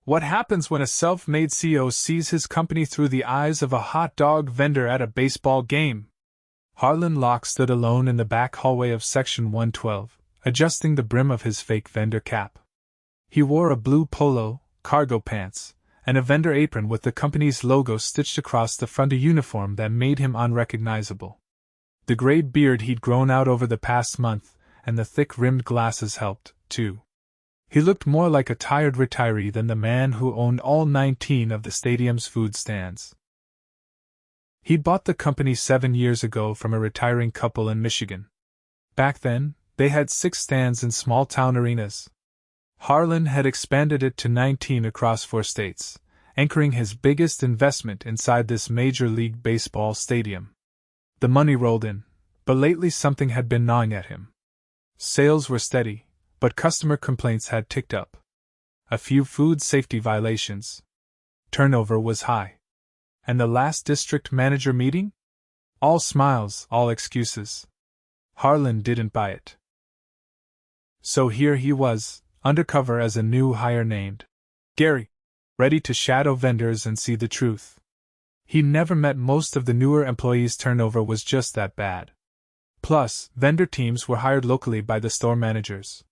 What happens when a self-made CEO sees his company through the eyes of a hot dog vendor at a baseball game? Harlen Locke stood alone in the back hallway of Section 112, adjusting the brim of his fake vendor cap. He wore a blue polo, cargo pants, and a vendor apron with the company's logo stitched across the front, a uniform that made him unrecognizable. The gray beard he'd grown out over the past month, and the thick-rimmed glasses helped, too. He looked more like a tired retiree than the man who owned all 19 of the stadium's food stands. He'd bought the company 7 years ago from a retiring couple in Michigan. Back then, they had 6 stands in small-town arenas. Harlen had expanded it to 19 across 4 states, anchoring his biggest investment inside this Major League Baseball stadium. The money rolled in, but lately something had been gnawing at him. Sales were steady, but customer complaints had ticked up. A few food safety violations. Turnover was high. And the last district manager meeting? All smiles, all excuses. Harlen didn't buy it. So here he was, undercover as a new hire named Gary, ready to shadow vendors and see the truth. He never met most of the newer employees. Turnover was just that bad. Plus, vendor teams were hired locally by the store managers.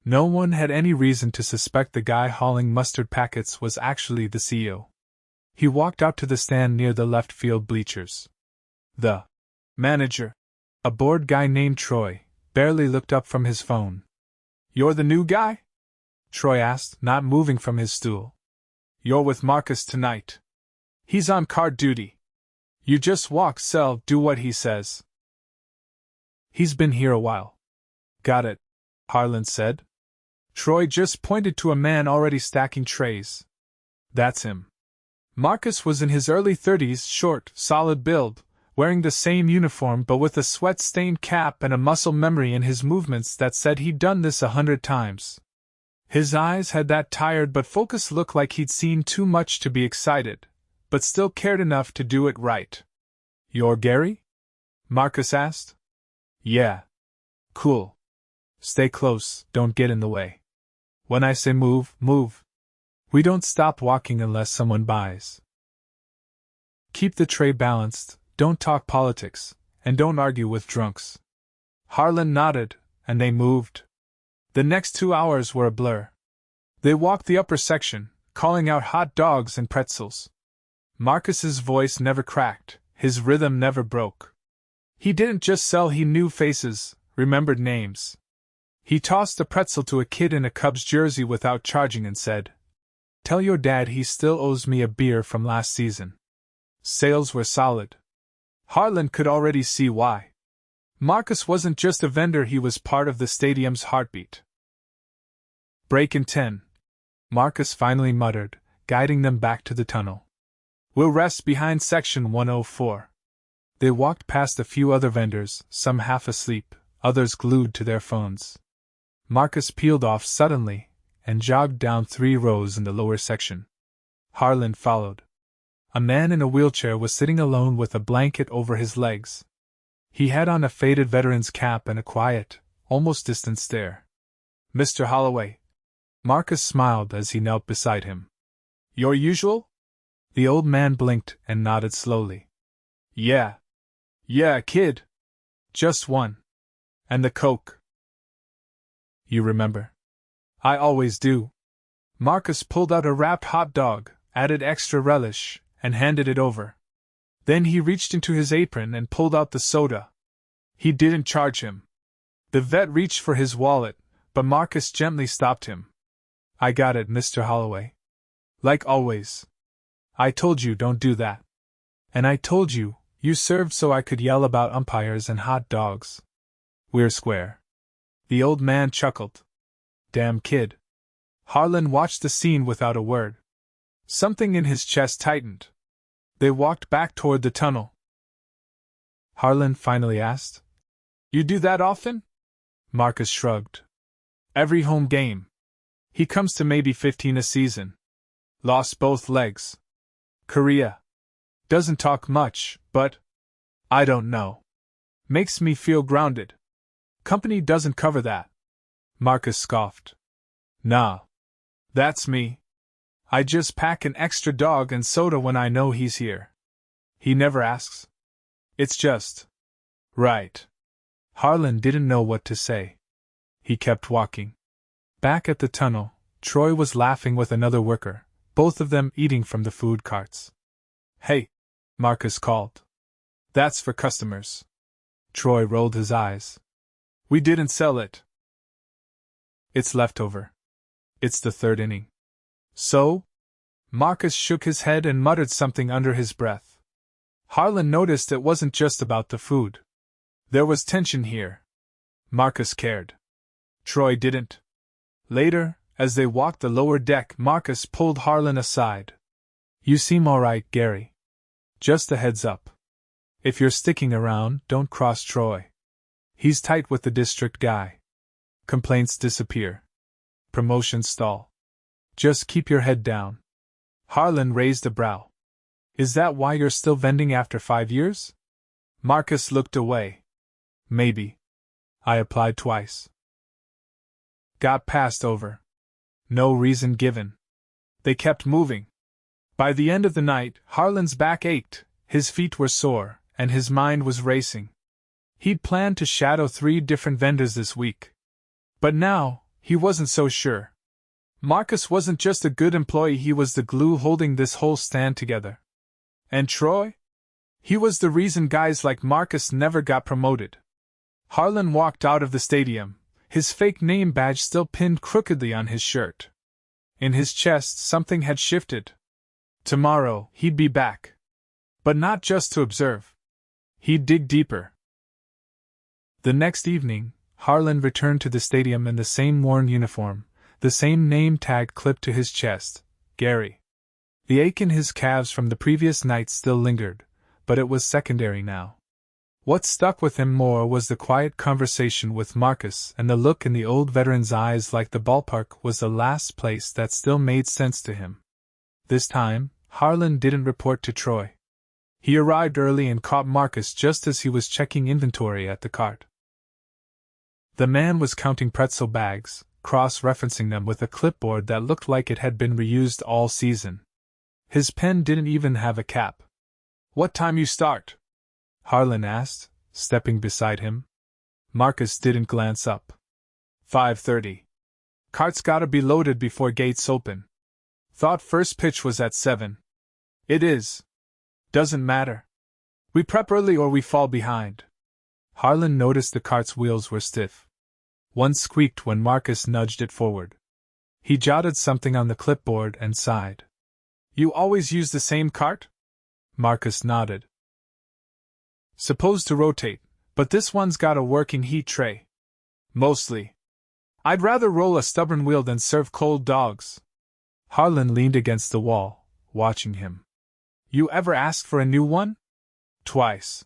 No one had any reason to suspect the guy hauling mustard packets was actually the CEO. He walked out to the stand near the left field bleachers. The manager, a bored guy named Troy, barely looked up from his phone. "You're the new guy?" Troy asked, not moving from his stool. "You're with Marcus tonight. He's on card duty. You just walk, sell, do what he says." "He's been here a while." "Got it," Harlen said. Troy just pointed to a man already stacking trays. "That's him." Marcus was in his early 30s, short, solid build, wearing the same uniform but with a sweat-stained cap and a muscle memory in his movements that said he'd done this 100 times. His eyes had that tired but focused look, like he'd seen too much to be excited, but still cared enough to do it right. "You're Gary?" Marcus asked. "Yeah." "Cool. Stay close, don't get in the way. When I say move, move. We don't stop walking unless someone buys. Keep the tray balanced, don't talk politics, and don't argue with drunks." Harlen nodded, and they moved. The next 2 hours were a blur. They walked the upper section, calling out hot dogs and pretzels. Marcus's voice never cracked, his rhythm never broke. He didn't just sell, he knew faces, remembered names. He tossed a pretzel to a kid in a Cubs jersey without charging and said, "Tell your dad he still owes me a beer from last season." Sales were solid. Harlen could already see why. Marcus wasn't just a vendor, he was part of the stadium's heartbeat. "Break in 10. Marcus finally muttered, guiding them back to the tunnel. "We'll rest behind Section 104. They walked past a few other vendors, some half asleep, others glued to their phones. Marcus peeled off suddenly and jogged down 3 rows in the lower section. Harlen followed. A man in a wheelchair was sitting alone with a blanket over his legs. He had on a faded veteran's cap and a quiet, almost distant stare. "Mr. Holloway." Marcus smiled as he knelt beside him. "Your usual?" The old man blinked and nodded slowly. Yeah, kid. Just one. And the Coke." "You remember?" "I always do." Marcus pulled out a wrapped hot dog, added extra relish, and handed it over. Then he reached into his apron and pulled out the soda. He didn't charge him. The vet reached for his wallet, but Marcus gently stopped him. "I got it, Mr. Holloway. Like always. I told you don't do that. And I told you, you served so I could yell about umpires and hot dogs. We're square." The old man chuckled. "Damn kid." Harlen watched the scene without a word. Something in his chest tightened. They walked back toward the tunnel. Harlen finally asked, "You do that often?" Marcus shrugged. "Every home game. He comes to maybe 15 a season. Lost both legs. Korea. Doesn't talk much, but I don't know. Makes me feel grounded. Company doesn't cover that." Marcus scoffed. "Nah. That's me. I just pack an extra dog and soda when I know he's here. He never asks. It's just. Right. Harlen didn't know what to say. He kept walking. Back at the tunnel, Troy was laughing with another worker, both of them eating from the food carts. Hey, Marcus called. That's for customers. Troy rolled his eyes. We didn't sell it. It's leftover. It's the third inning. So? Marcus shook his head and muttered something under his breath. Harlen noticed it wasn't just about the food. There was tension here. Marcus cared. Troy didn't. Later, as they walked the lower deck, Marcus pulled Harlen aside. You seem all right, Gary. Just a heads up. If you're sticking around, don't cross Troy. He's tight with the district guy. Complaints disappear. Promotions stall. Just keep your head down. Harlen raised a brow. Is that why you're still vending after 5 years? Marcus looked away. Maybe. I applied twice. Got passed over. No reason given. They kept moving. By the end of the night, Harlen's back ached, his feet were sore, and his mind was racing. He'd planned to shadow 3 different vendors this week. But now, he wasn't so sure. Marcus wasn't just a good employee, he was the glue holding this whole stand together. And Troy? He was the reason guys like Marcus never got promoted. Harlen walked out of the stadium, his fake name badge still pinned crookedly on his shirt. In his chest, something had shifted. Tomorrow, he'd be back. But not just to observe. He'd dig deeper. The next evening, Harlen returned to the stadium in the same worn uniform, the same name tag clipped to his chest, Gary. The ache in his calves from the previous night still lingered, but it was secondary now. What stuck with him more was the quiet conversation with Marcus and the look in the old veteran's eyes, like the ballpark was the last place that still made sense to him. This time, Harlen didn't report to Troy. He arrived early and caught Marcus just as he was checking inventory at the cart. The man was counting pretzel bags, cross-referencing them with a clipboard that looked like it had been reused all season. His pen didn't even have a cap. What time you start? Harlen asked, stepping beside him. Marcus didn't glance up. 5:30. Cart's gotta be loaded before gates open. Thought first pitch was at 7. It is. Doesn't matter. We prep early or we fall behind. Harlen noticed the cart's wheels were stiff. One squeaked when Marcus nudged it forward. He jotted something on the clipboard and sighed. You always use the same cart? Marcus nodded. Supposed to rotate, but this one's got a working heat tray. Mostly. I'd rather roll a stubborn wheel than serve cold dogs. Harlen leaned against the wall, watching him. You ever ask for a new one? Twice.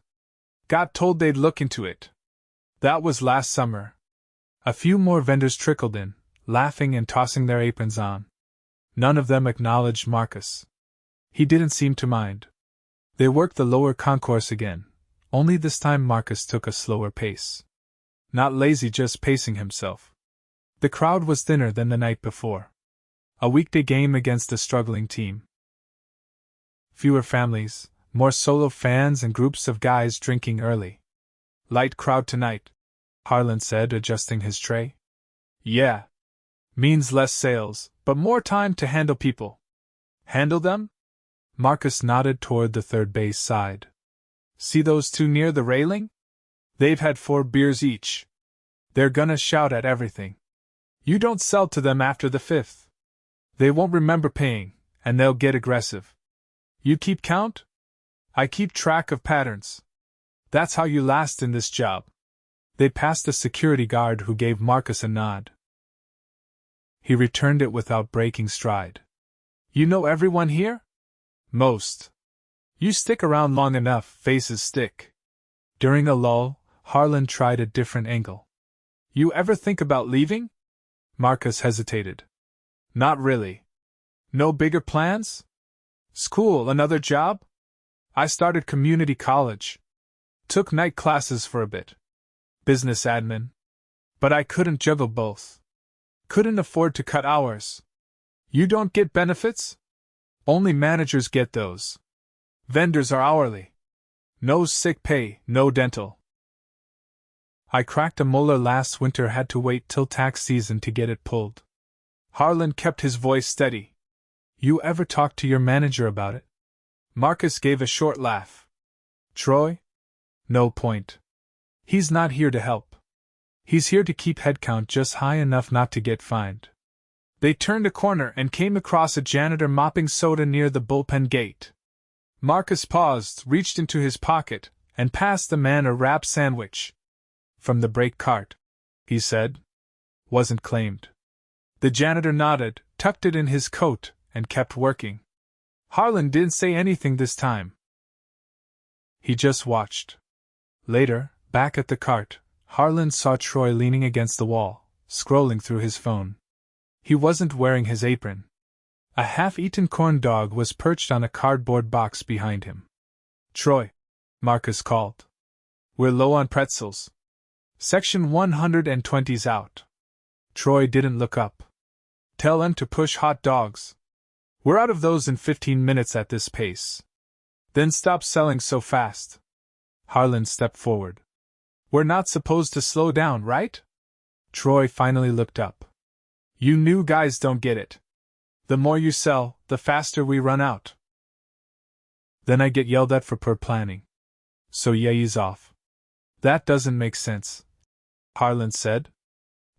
Got told they'd look into it. That was last summer. A few more vendors trickled in, laughing and tossing their aprons on. None of them acknowledged Marcus. He didn't seem to mind. They worked the lower concourse again, only this time Marcus took a slower pace. Not lazy, just pacing himself. The crowd was thinner than the night before. A weekday game against a struggling team. Fewer families, more solo fans and groups of guys drinking early. Light crowd tonight, Harlen said, adjusting his tray. Yeah. Means less sales, but more time to handle people. Handle them? Marcus nodded toward the third base side. See those 2 near the railing? They've had 4 beers each. They're gonna shout at everything. You don't sell to them after the 5th. They won't remember paying, and they'll get aggressive. You keep count? I keep track of patterns. That's how you last in this job. They passed a security guard who gave Marcus a nod. He returned it without breaking stride. You know everyone here? Most. You stick around long enough, faces stick. During a lull, Harlen tried a different angle. You ever think about leaving? Marcus hesitated. Not really. No bigger plans? School, another job? I started community college. Took night classes for a bit. Business admin. But I couldn't juggle both. Couldn't afford to cut hours. You don't get benefits? Only managers get those. Vendors are hourly. No sick pay, no dental. I cracked a molar last winter, had to wait till tax season to get it pulled. Harlen kept his voice steady. You ever talk to your manager about it? Marcus gave a short laugh. Troy? No point. He's not here to help. He's here to keep headcount just high enough not to get fined. They turned a corner and came across a janitor mopping soda near the bullpen gate. Marcus paused, reached into his pocket, and passed the man a wrap sandwich. From the brake cart, he said. Wasn't claimed. The janitor nodded, tucked it in his coat, and kept working. Harlen didn't say anything this time. He just watched. Later, back at the cart, Harlen saw Troy leaning against the wall, scrolling through his phone. He wasn't wearing his apron. A half-eaten corn dog was perched on a cardboard box behind him. Troy, Marcus called. We're low on pretzels. Section 120's out. Troy didn't look up. Tell them to push hot dogs. We're out of those in 15 minutes at this pace. Then stop selling so fast. Harlen stepped forward. We're not supposed to slow down, right? Troy finally looked up. You new guys don't get it. The more you sell, the faster we run out. Then I get yelled at for poor planning. So yeah, he's off. That doesn't make sense, Harlen said.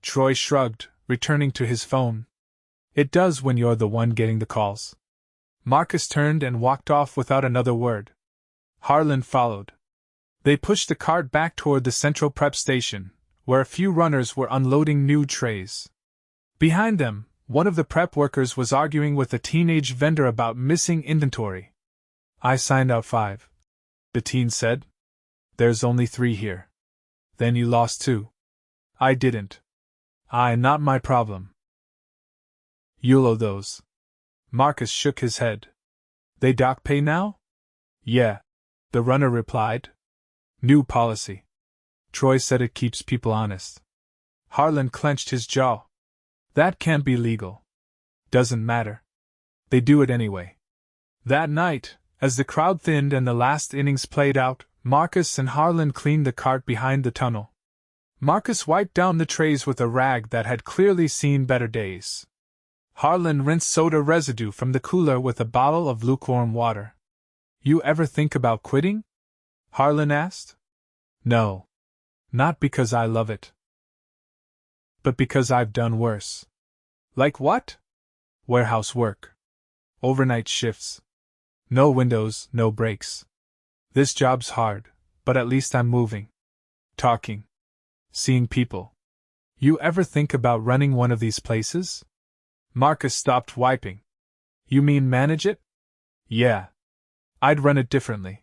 Troy shrugged, returning to his phone. It does when you're the one getting the calls. Marcus turned and walked off without another word. Harlen followed. They pushed the cart back toward the central prep station, where a few runners were unloading new trays. Behind them, one of the prep workers was arguing with a teenage vendor about missing inventory. I signed out 5, the teen said. There's only 3 here. Then you lost 2. I didn't. Not my problem. You'll owe those. Marcus shook his head. They dock pay now? Yeah, the runner replied. New policy. Troy said it keeps people honest. Harlen clenched his jaw. That can't be legal. Doesn't matter. They do it anyway. That night, as the crowd thinned and the last innings played out, Marcus and Harlen cleaned the cart behind the tunnel. Marcus wiped down the trays with a rag that had clearly seen better days. Harlen rinsed soda residue from the cooler with a bottle of lukewarm water. You ever think about quitting? Harlen asked. No. Not because I love it. But because I've done worse. Like what? Warehouse work. Overnight shifts. No windows, no breaks. This job's hard, but at least I'm moving. Talking. Seeing people. You ever think about running one of these places? Marcus stopped wiping. You mean manage it? Yeah. I'd run it differently.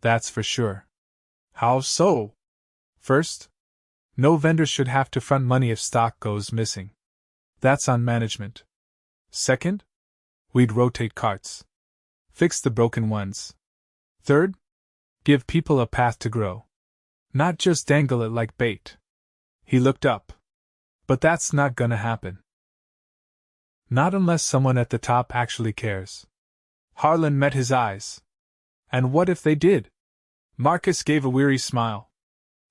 That's for sure. How so? First, no vendor should have to front money if stock goes missing. That's on management. Second, we'd rotate carts. Fix the broken ones. Third, give people a path to grow. Not just dangle it like bait. He looked up. But that's not gonna happen. Not unless someone at the top actually cares. Harlen met his eyes. And what if they did? Marcus gave a weary smile.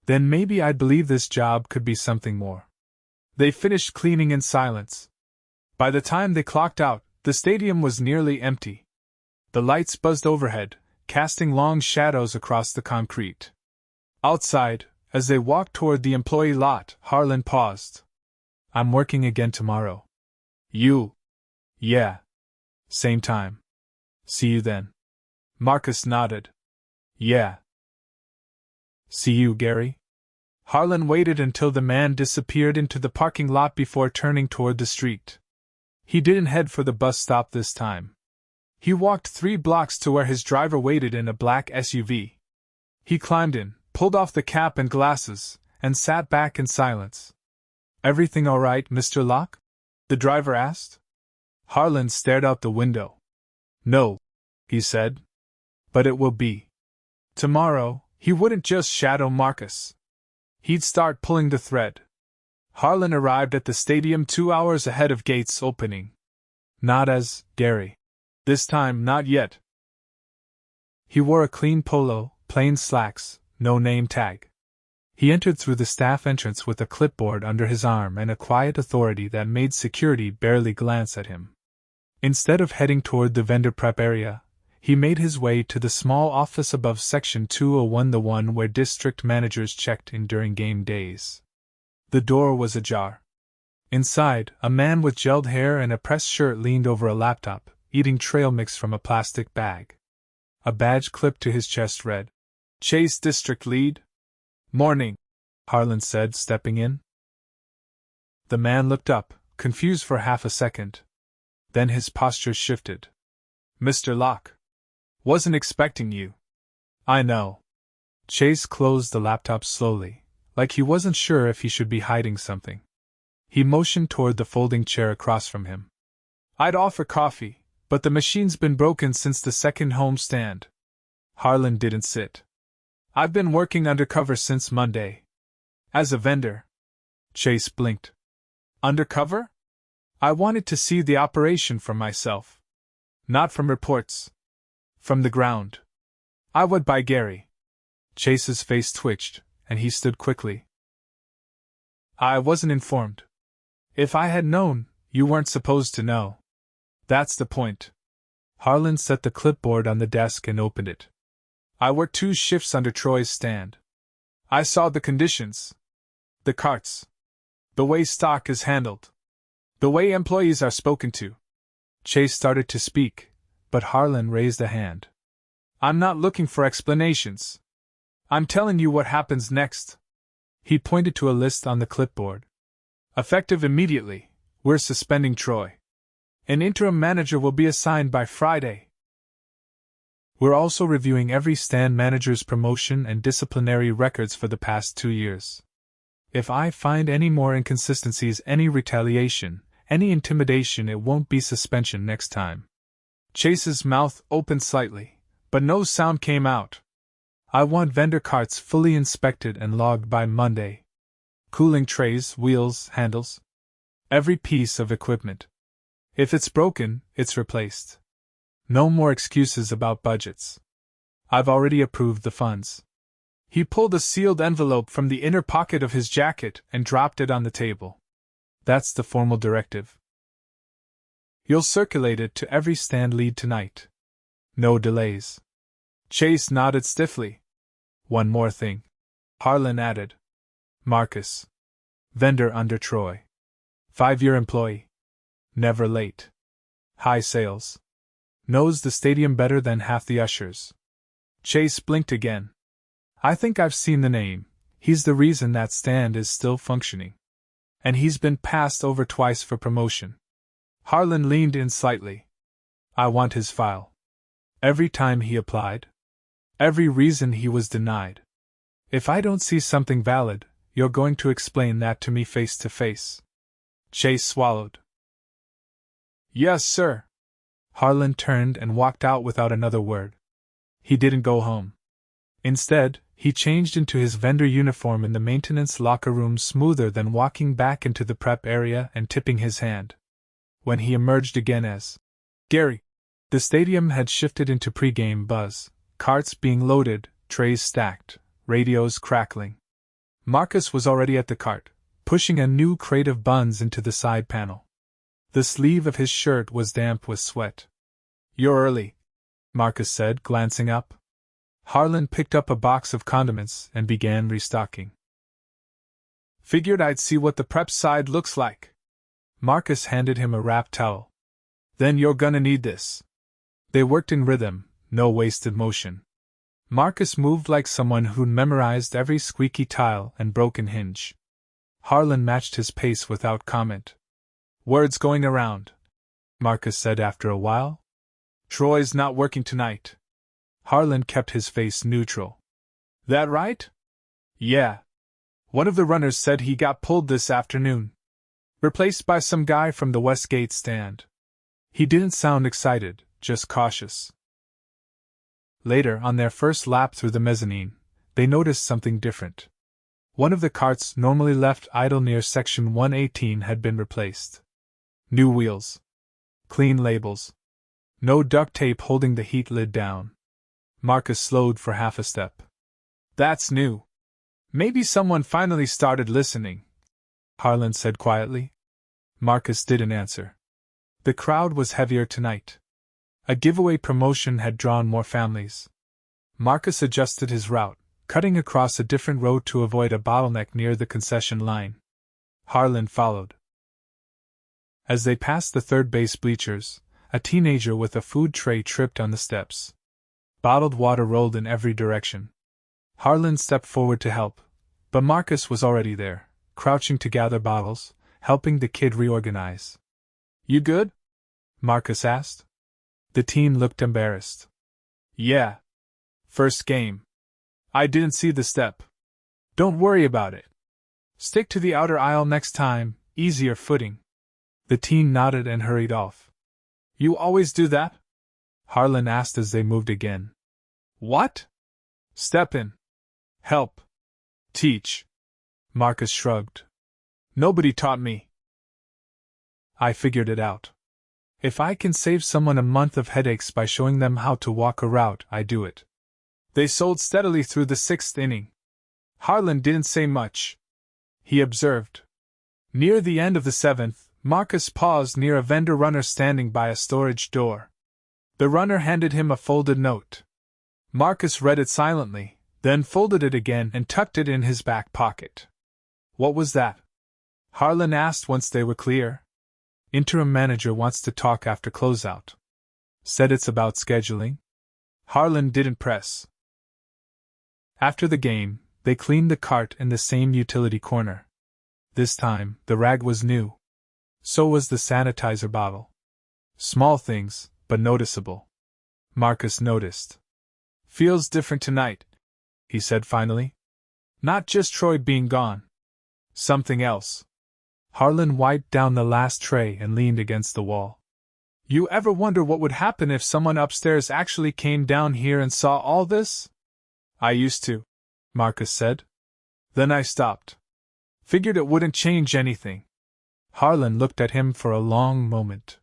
Then maybe I'd believe this job could be something more. They finished cleaning in silence. By the time they clocked out, the stadium was nearly empty. The lights buzzed overhead, casting long shadows across the concrete. Outside, as they walked toward the employee lot, Harlen paused. I'm working again tomorrow. You? Yeah. Same time. See you then. Marcus nodded. Yeah. See you, Gary? Harlen waited until the man disappeared into the parking lot before turning toward the street. He didn't head for the bus stop this time. He walked 3 blocks to where his driver waited in a black SUV. He climbed in, pulled off the cap and glasses, and sat back in silence. Everything all right, Mr. Locke? The driver asked. Harlen stared out the window. No, he said. But it will be. Tomorrow, he wouldn't just shadow Marcus. He'd start pulling the thread. Harlen arrived at the stadium 2 hours ahead of gates opening. Not as Gary. This time, not yet. He wore a clean polo, plain slacks, no name tag. He entered through the staff entrance with a clipboard under his arm and a quiet authority that made security barely glance at him. Instead of heading toward the vendor prep area, he made his way to the small office above Section 201, the one where district managers checked in during game days. The door was ajar. Inside, a man with gelled hair and a pressed shirt leaned over a laptop, eating trail mix from a plastic bag. A badge clipped to his chest read, "Chase District Lead." "Morning," Harlen said, stepping in. The man looked up, confused for half a second. Then his posture shifted. "Mr. Locke. Wasn't expecting you." "I know." Chase closed the laptop slowly, like he wasn't sure if he should be hiding something. He motioned toward the folding chair across from him. "I'd offer coffee, but the machine's been broken since the second home stand." Harlen didn't sit. "I've been working undercover since Monday." "As a vendor?" Chase blinked. "Undercover? I wanted to see the operation for myself. Not from reports. From the ground. I would by Gary." Chase's face twitched, and he stood quickly. "I wasn't informed. If I had known, you weren't supposed to know. That's the point." Harlen set the clipboard on the desk and opened it. "I worked 2 shifts under Troy's stand. I saw the conditions. The carts. The way stock is handled. The way employees are spoken to." Chase started to speak, but Harlen raised a hand. "I'm not looking for explanations. I'm telling you what happens next." He pointed to a list on the clipboard. "Effective immediately, we're suspending Troy. An interim manager will be assigned by Friday. We're also reviewing every stand manager's promotion and disciplinary records for the past 2 years. If I find any more inconsistencies, any retaliation, any intimidation, it won't be suspension next time." Chase's mouth opened slightly, but no sound came out. "I want vendor carts fully inspected and logged by Monday. Cooling trays, wheels, handles. Every piece of equipment. If it's broken, it's replaced. No more excuses about budgets. I've already approved the funds." He pulled a sealed envelope from the inner pocket of his jacket and dropped it on the table. "That's the formal directive. You'll circulate it to every stand lead tonight. No delays." Chase nodded stiffly. "One more thing," Harlen added. "Marcus. Vendor under Troy. 5-year employee. Never late. High sales. Knows the stadium better than half the ushers." Chase blinked again. "I think I've seen the name. He's the reason that stand is still functioning. And he's been passed over twice for promotion." Harlen leaned in slightly. "I want his file. Every time he applied. Every reason he was denied. If I don't see something valid, you're going to explain that to me face to face." Chase swallowed. "Yes, sir." Harlen turned and walked out without another word. He didn't go home. Instead, he changed into his vendor uniform in the maintenance locker room smoother than walking back into the prep area and tipping his hand. When he emerged again as Gary, the stadium had shifted into pre-game buzz, carts being loaded, trays stacked, radios crackling. Marcus was already at the cart, pushing a new crate of buns into the side panel. The sleeve of his shirt was damp with sweat. "You're early," Marcus said, glancing up. Harlen picked up a box of condiments and began restocking. "Figured I'd see what the prep side looks like." Marcus handed him a wrapped towel. "Then you're gonna need this." They worked in rhythm, no wasted motion. Marcus moved like someone who'd memorized every squeaky tile and broken hinge. Harlen matched his pace without comment. "Word's going around," Marcus said after a while. "Troy's not working tonight." Harlen kept his face neutral. "That right?" "Yeah. One of the runners said he got pulled this afternoon. Replaced by some guy from the Westgate stand." He didn't sound excited, just cautious. Later, on their first lap through the mezzanine, they noticed something different. One of the carts normally left idle near Section 118 had been replaced. New wheels. Clean labels. No duct tape holding the heat lid down. Marcus slowed for half a step. That's new. Maybe someone finally started listening, Harlen said quietly. Marcus didn't answer. The crowd was heavier tonight. A giveaway promotion had drawn more families. Marcus adjusted his route, cutting across a different road to avoid a bottleneck near the concession line. Harlen followed. As they passed the third base bleachers, a teenager with a food tray tripped on the steps. Bottled water rolled in every direction. Harlen stepped forward to help, but Marcus was already there, crouching to gather bottles, helping the kid reorganize. You good? Marcus asked. The teen looked embarrassed. Yeah. First game. I didn't see the step. Don't worry about it. Stick to the outer aisle next time, easier footing. The teen nodded and hurried off. You always do that? Harlen asked as they moved again. What? Step in. Help. Teach. Marcus shrugged. Nobody taught me. I figured it out. If I can save someone a month of headaches by showing them how to walk a route, I do it. They sold steadily through the sixth inning. Harlen didn't say much. He observed. Near the end of the seventh, Marcus paused near a vendor runner standing by a storage door. The runner handed him a folded note. Marcus read it silently, then folded it again and tucked it in his back pocket. What was that? Harlen asked once they were clear. Interim manager wants to talk after closeout. Said it's about scheduling. Harlen didn't press. After the game, they cleaned the cart in the same utility corner. This time, the rag was new. So was the sanitizer bottle. Small things, but noticeable. Marcus noticed. Feels different tonight, he said finally. Not just Troy being gone. Something else. Harlen wiped down the last tray and leaned against the wall. You ever wonder what would happen if someone upstairs actually came down here and saw all this? I used to, Marcus said. Then I stopped. Figured it wouldn't change anything. Harlen looked at him for a long moment.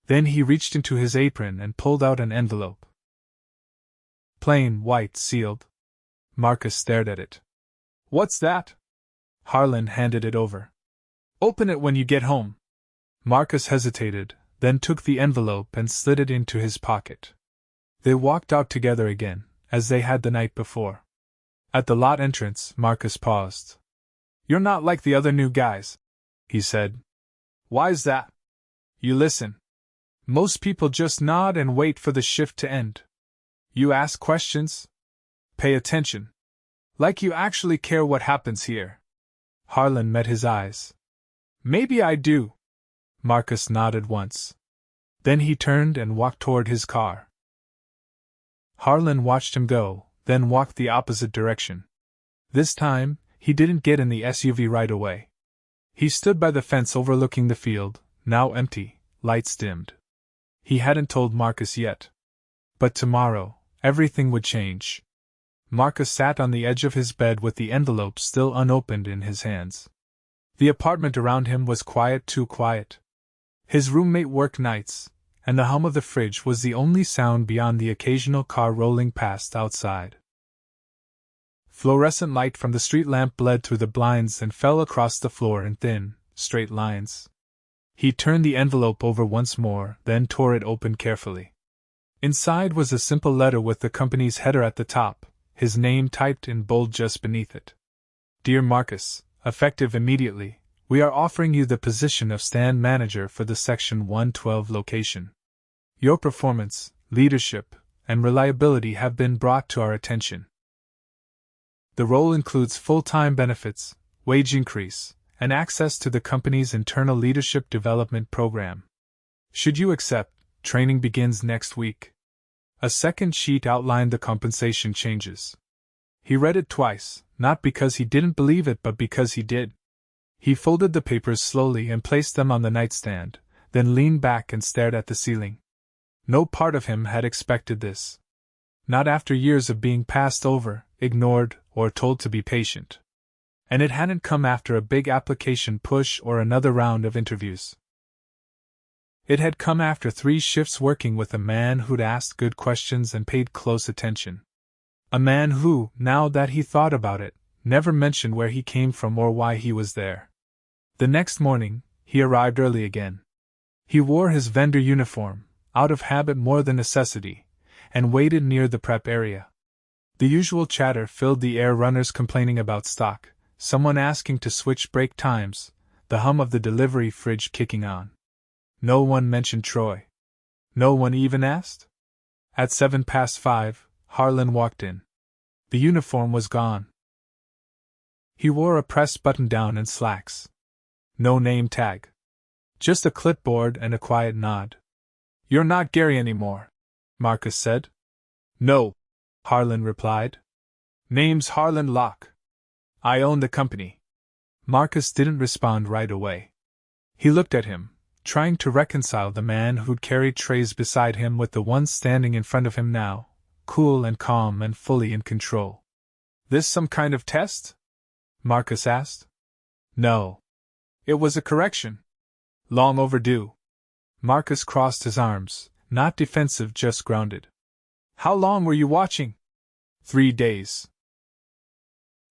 Then he reached into his apron and pulled out an envelope. Plain white sealed. Marcus stared at it. What's that? Harlen handed it over. Open it when you get home. Marcus hesitated, then took the envelope and slid it into his pocket. They walked out together again, as they had the night before. At the lot entrance, Marcus paused. You're not like the other new guys, he said. Why's that? You listen. Most people just nod and wait for the shift to end. You ask questions. Pay attention. Like you actually care what happens here. Harlen met his eyes. Maybe I do. Marcus nodded once. Then he turned and walked toward his car. Harlen watched him go, then walked the opposite direction. This time, he didn't get in the SUV right away. He stood by the fence overlooking the field, now empty, lights dimmed. He hadn't told Marcus yet. But tomorrow, everything would change. Marcus sat on the edge of his bed with the envelope still unopened in his hands. The apartment around him was quiet, too quiet. His roommate worked nights, and the hum of the fridge was the only sound beyond the occasional car rolling past outside. Fluorescent light from the street lamp bled through the blinds and fell across the floor in thin, straight lines. He turned the envelope over once more, then tore it open carefully. Inside was a simple letter with the company's header at the top, his name typed in bold just beneath it. Dear Marcus, effective immediately, we are offering you the position of stand manager for the Section 112 location. Your performance, leadership, and reliability have been brought to our attention. The role includes full-time benefits, wage increase, and access to the company's internal leadership development program. Should you accept, training begins next week. A second sheet outlined the compensation changes. He read it twice, not because he didn't believe it but because he did. He folded the papers slowly and placed them on the nightstand, then leaned back and stared at the ceiling. No part of him had expected this. Not after years of being passed over, ignored, or told to be patient. And it hadn't come after a big application push or another round of interviews. It had come after 3 shifts working with a man who'd asked good questions and paid close attention. A man who, now that he thought about it, never mentioned where he came from or why he was there. The next morning, he arrived early again. He wore his vendor uniform, out of habit more than necessity, and waited near the prep area. The usual chatter filled the air, runners complaining about stock, someone asking to switch break times, the hum of the delivery fridge kicking on. No one mentioned Troy. No one even asked? At 5:07, Harlen walked in. The uniform was gone. He wore a pressed button-down and slacks. No name tag. Just a clipboard and a quiet nod. "You're not Gary anymore," Marcus said. "No," Harlen replied. "Name's Harlen Locke. I own the company." Marcus didn't respond right away. He looked at him, trying to reconcile the man who'd carried trays beside him with the one standing in front of him now, cool and calm and fully in control. "This some kind of test?" Marcus asked. "No. It was a correction. Long overdue." Marcus crossed his arms, not defensive, just grounded. "How long were you watching?" 3 days.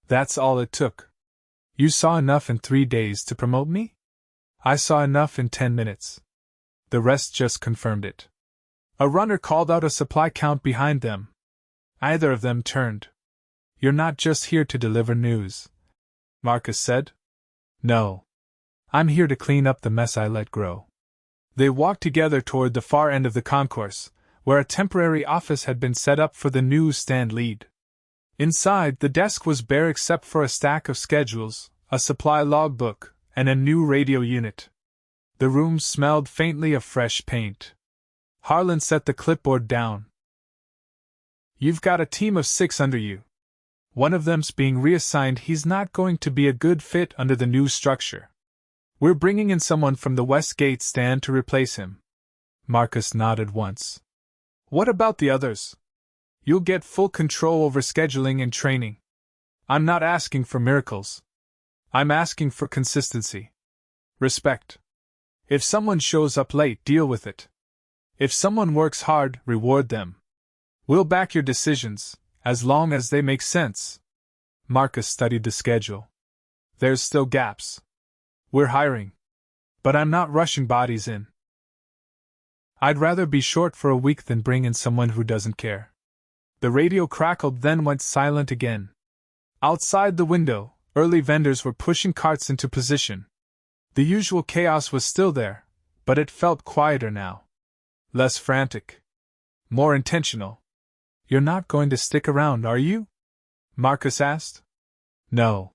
"That's all it took. You saw enough in 3 days to promote me?" "I saw enough in 10 minutes. The rest just confirmed it." A runner called out a supply count behind them. Either of them turned. "You're not just here to deliver news," Marcus said. "No. I'm here to clean up the mess I let grow." They walked together toward the far end of the concourse, where a temporary office had been set up for the newsstand lead. Inside, the desk was bare except for a stack of schedules, a supply logbook, and a new radio unit. The room smelled faintly of fresh paint. Harlen set the clipboard down. "You've got a team of 6 under you. One of them's being reassigned. He's not going to be a good fit under the new structure. We're bringing in someone from the West Gate stand to replace him." Marcus nodded once. "What about the others?" "You'll get full control over scheduling and training. I'm not asking for miracles. I'm asking for consistency. Respect. If someone shows up late, deal with it. If someone works hard, reward them. We'll back your decisions, as long as they make sense." Marcus studied the schedule. "There's still gaps. We're hiring. But I'm not rushing bodies in. I'd rather be short for a week than bring in someone who doesn't care." The radio crackled, then went silent again. Outside the window, early vendors were pushing carts into position. The usual chaos was still there, but it felt quieter now. Less frantic. More intentional. "You're not going to stick around, are you?" Marcus asked. "No.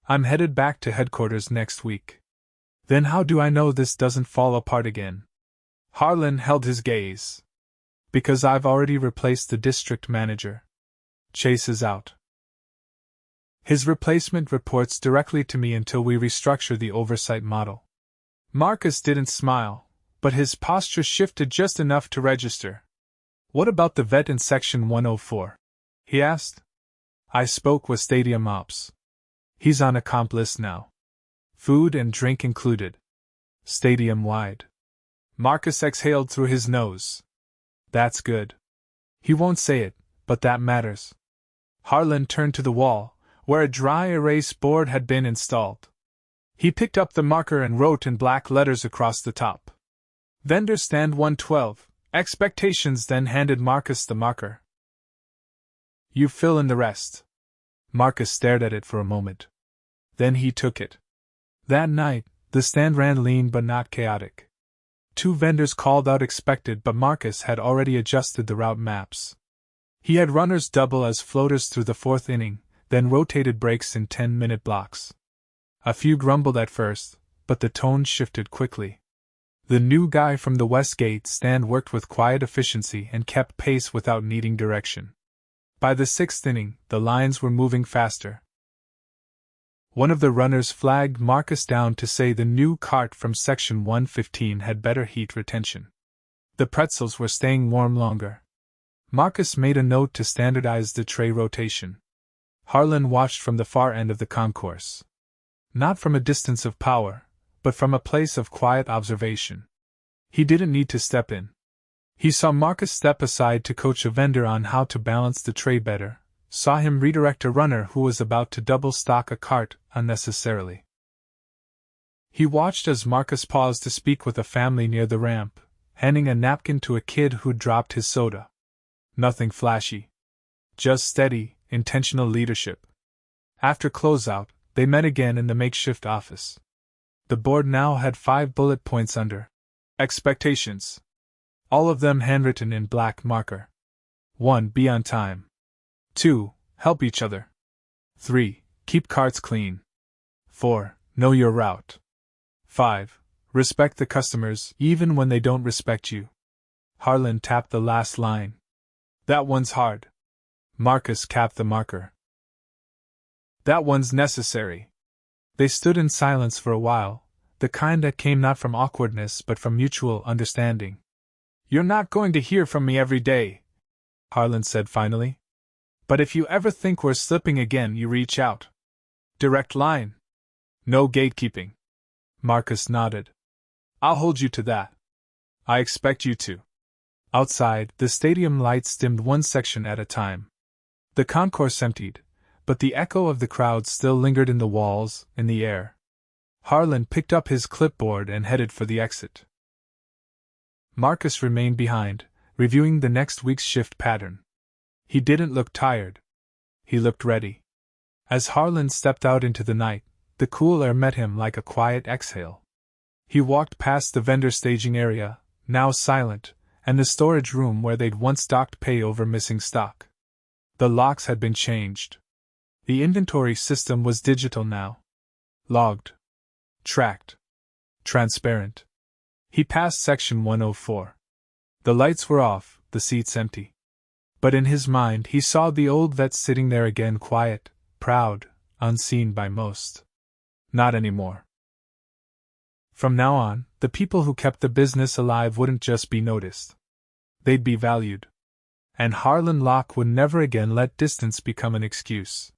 I'm headed back to headquarters next week." "Then how do I know this doesn't fall apart again?" Harlen held his gaze. "Because I've already replaced the district manager. Chase is out. His replacement reports directly to me until we restructure the oversight model." Marcus didn't smile, but his posture shifted just enough to register. "What about the vet in Section 104? He asked. "I spoke with Stadium Ops. He's on a comp list now. Food and drink included. Stadium-wide." Marcus exhaled through his nose. "That's good. He won't say it, but that matters." Harlen turned to the wall, where a dry erase board had been installed. He picked up the marker and wrote in black letters across the top. "Vendor stand 112, expectations," then handed Marcus the marker. "You fill in the rest." Marcus stared at it for a moment. Then he took it. That night, the stand ran lean but not chaotic. 2 vendors called out expected, but Marcus had already adjusted the route maps. He had runners double as floaters through the 4th inning, then rotated breaks in 10-minute blocks. A few grumbled at first, but the tone shifted quickly. The new guy from the West Gate stand worked with quiet efficiency and kept pace without needing direction. By the 6th inning, the lines were moving faster. One of the runners flagged Marcus down to say the new cart from Section 115 had better heat retention. The pretzels were staying warm longer. Marcus made a note to standardize the tray rotation. Harlen watched from the far end of the concourse. Not from a distance of power, but from a place of quiet observation. He didn't need to step in. He saw Marcus step aside to coach a vendor on how to balance the tray better, saw him redirect a runner who was about to double stock a cart unnecessarily. He watched as Marcus paused to speak with a family near the ramp, handing a napkin to a kid who'd dropped his soda. Nothing flashy. Just steady, intentional leadership. After closeout, they met again in the makeshift office. The board now had 5 bullet points under expectations. All of them handwritten in black marker. 1. Be on time. 2. Help each other. 3. Keep carts clean. 4. Know your route. 5. Respect the customers even when they don't respect you. Harlen tapped the last line. That one's hard. Marcus capped the marker. That one's necessary. They stood in silence for a while, the kind that came not from awkwardness but from mutual understanding. You're not going to hear from me every day, Harlen said finally. But if you ever think we're slipping again, you reach out. Direct line. No gatekeeping. Marcus nodded. I'll hold you to that. I expect you to. Outside, the stadium lights dimmed one section at a time. The concourse emptied, but the echo of the crowd still lingered in the walls, in the air. Harlen picked up his clipboard and headed for the exit. Marcus remained behind, reviewing the next week's shift pattern. He didn't look tired. He looked ready. As Harlen stepped out into the night, the cool air met him like a quiet exhale. He walked past the vendor staging area, now silent, and the storage room where they'd once docked pay over missing stock. The locks had been changed. The inventory system was digital now. Logged. Tracked. Transparent. He passed section 104. The lights were off, the seats empty. But in his mind he saw the old vet sitting there again, quiet, proud, unseen by most. Not anymore. From now on, the people who kept the business alive wouldn't just be noticed. They'd be valued. And Harlen Locke would never again let distance become an excuse.